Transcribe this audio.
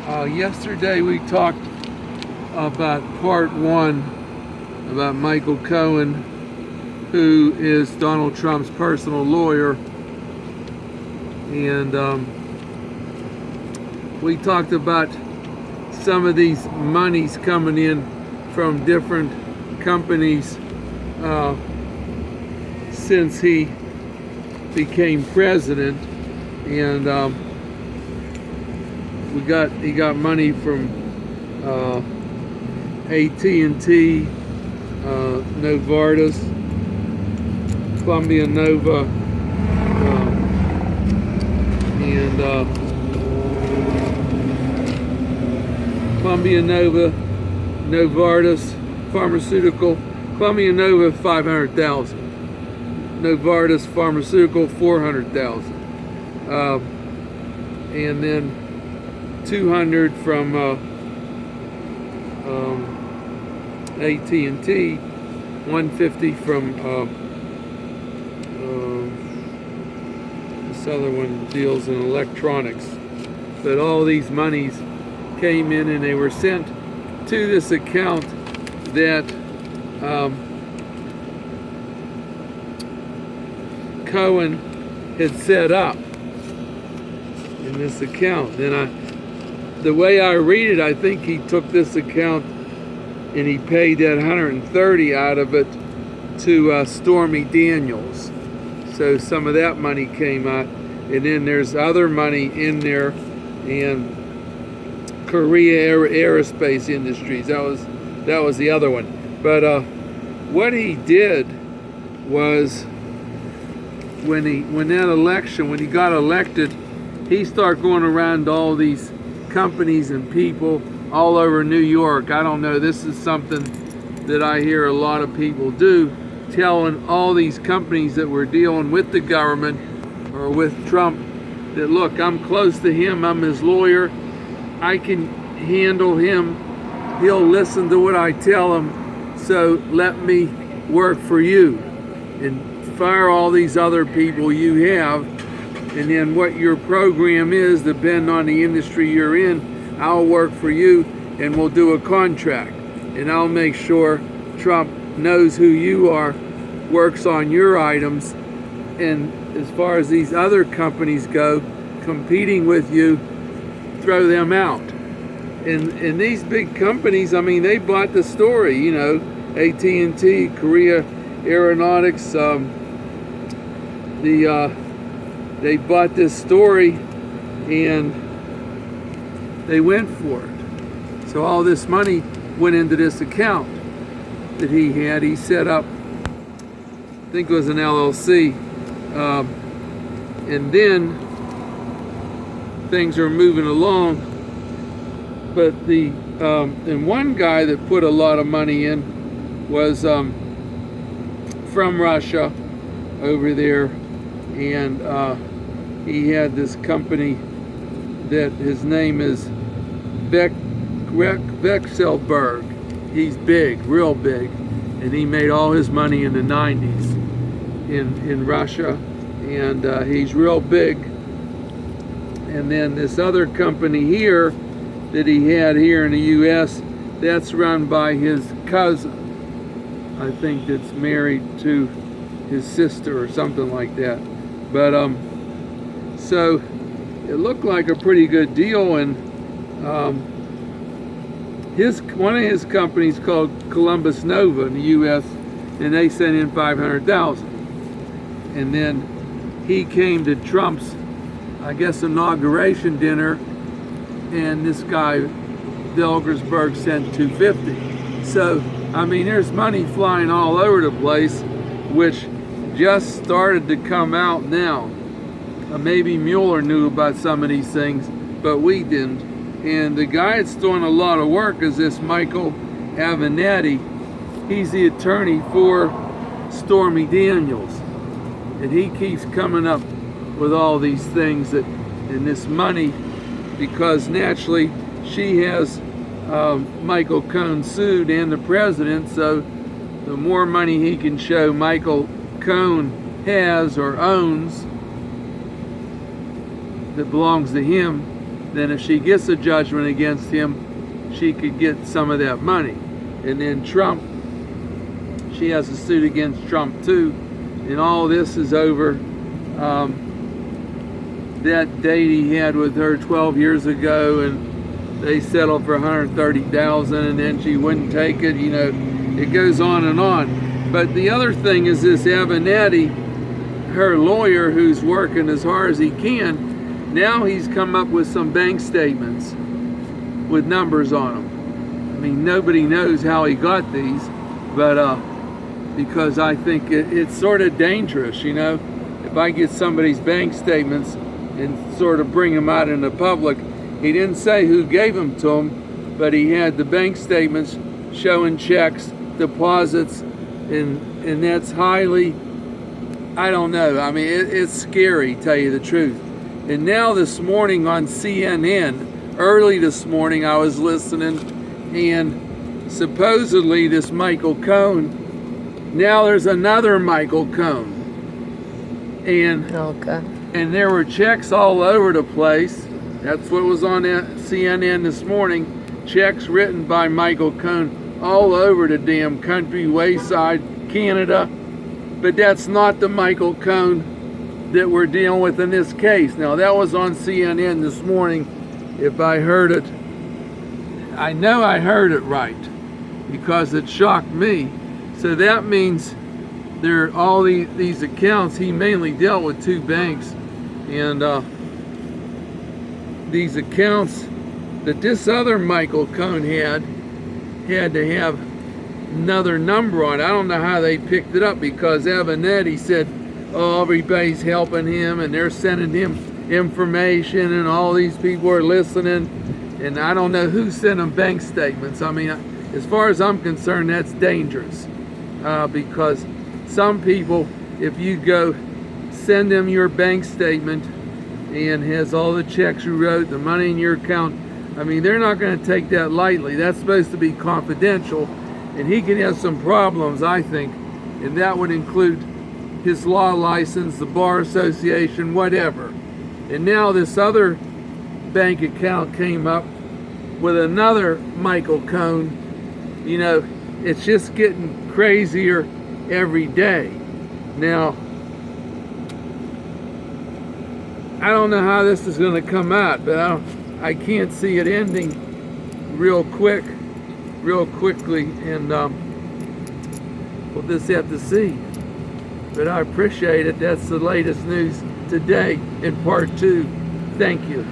Yesterday we talked about part one about Michael Cohen, who is Donald Trump's personal lawyer, and we talked about some of these monies coming in from different companies since he became president, and he got money from AT&T, Novartis, Columbia Nova, and Columbia Nova, Novartis Pharmaceutical, Columbia Nova 500,000, Novartis Pharmaceutical 400,000, and then 200 from AT&T, 150 from this other one deals in electronics. But all these monies came in and they were sent to this account that Cohen had set up in this account. And the way I read it, I think he took this account and he paid that 130 out of it to Stormy Daniels. So some of that money came out, and then there's other money in there, and Korea Aerospace Industries. That was the other one. But what he did was when he got elected, he started going around to all these companies and people all over New York. I don't know, this is something that I hear a lot of people do, telling all these companies that were dealing with the government or with Trump that, look, I'm close to him, I'm his lawyer, I can handle him, he'll listen to what I tell him, so let me work for you and fire all these other people you have, and then what your program is, depending on the industry you're in, I'll work for you and we'll do a contract, and I'll make sure Trump knows who you are, works on your items, and as far as these other companies go competing with you, throw them out. And these big companies, I mean, they bought the story, you know, AT&T, Korea Aeronautics, they bought this story and they went for it. So all this money went into this account that he had. He set up, I think it was an LLC, and then things are moving along. But and one guy that put a lot of money in was from Russia over there, and he had this company that his name is Vexelberg. He's big, real big, and he made all his money in the 90s in Russia, and he's real big. And then this other company here that he had here in the U.S., that's run by his cousin, I think, that's married to his sister or something like that. But so it looked like a pretty good deal, and one of his companies called Columbus Nova in the U.S., and they sent in 500,000. And then he came to Trump's, I guess, inauguration dinner, and this guy Delgersberg sent 250. So I mean, there's money flying all over the place, which just started to come out now. Maybe Mueller knew about some of these things, but we didn't. And the guy that's doing a lot of work is this Michael Avenatti. He's the attorney for Stormy Daniels, and he keeps coming up with all these things that, and this money, because naturally she has Michael Cohen sued and the president, so the more money he can show Michael Cohen has or owns that belongs to him, then if she gets a judgment against him, she could get some of that money. And then Trump, she has a suit against Trump too, and all this is over that date he had with her 12 years ago, and they settled for $130,000, and then she wouldn't take it. You know, it goes on and on. But the other thing is this Avenatti, her lawyer, who's working as hard as he can, now he's come up with some bank statements with numbers on them. I mean, nobody knows how he got these, but because I think it's sort of dangerous, you know. If I get somebody's bank statements and sort of bring them out in the public, he didn't say who gave them to him, but he had the bank statements showing checks, deposits, and that's highly, I don't know. I mean, it's scary, tell you the truth. And now this morning on CNN, early this morning, I was listening, and supposedly this Michael Cohen, now there's another Michael Cohen. And Okay. and there were checks all over the place. That's what was on CNN this morning. Checks written by Michael Cohen all over the damn country, Wayside, Canada. But that's not the Michael Cohen that we're dealing with in this case. Now, that was on CNN this morning. If I heard it, I know I heard it right, because it shocked me. So that means there are all these accounts. He mainly dealt with two banks, and these accounts that this other Michael Cohen had to have another number on. I don't know how they picked it up, because Avenatti said, oh, everybody's helping him and they're sending him information and all these people are listening, and I don't know who sent him bank statements. I mean, as far as I'm concerned, that's dangerous, because some people, if you go send them your bank statement and has all the checks you wrote, the money in your account, I mean, they're not going to take that lightly. That's supposed to be confidential, and he can have some problems, I think, and that would include his law license, the bar association, whatever. And now this other bank account came up with another Michael Cohen. You know, it's just getting crazier every day. Now, I don't know how this is going to come out, but I can't see it ending real quickly, and we'll just have to see. But I appreciate it. That's the latest news today in part 2. Thank you.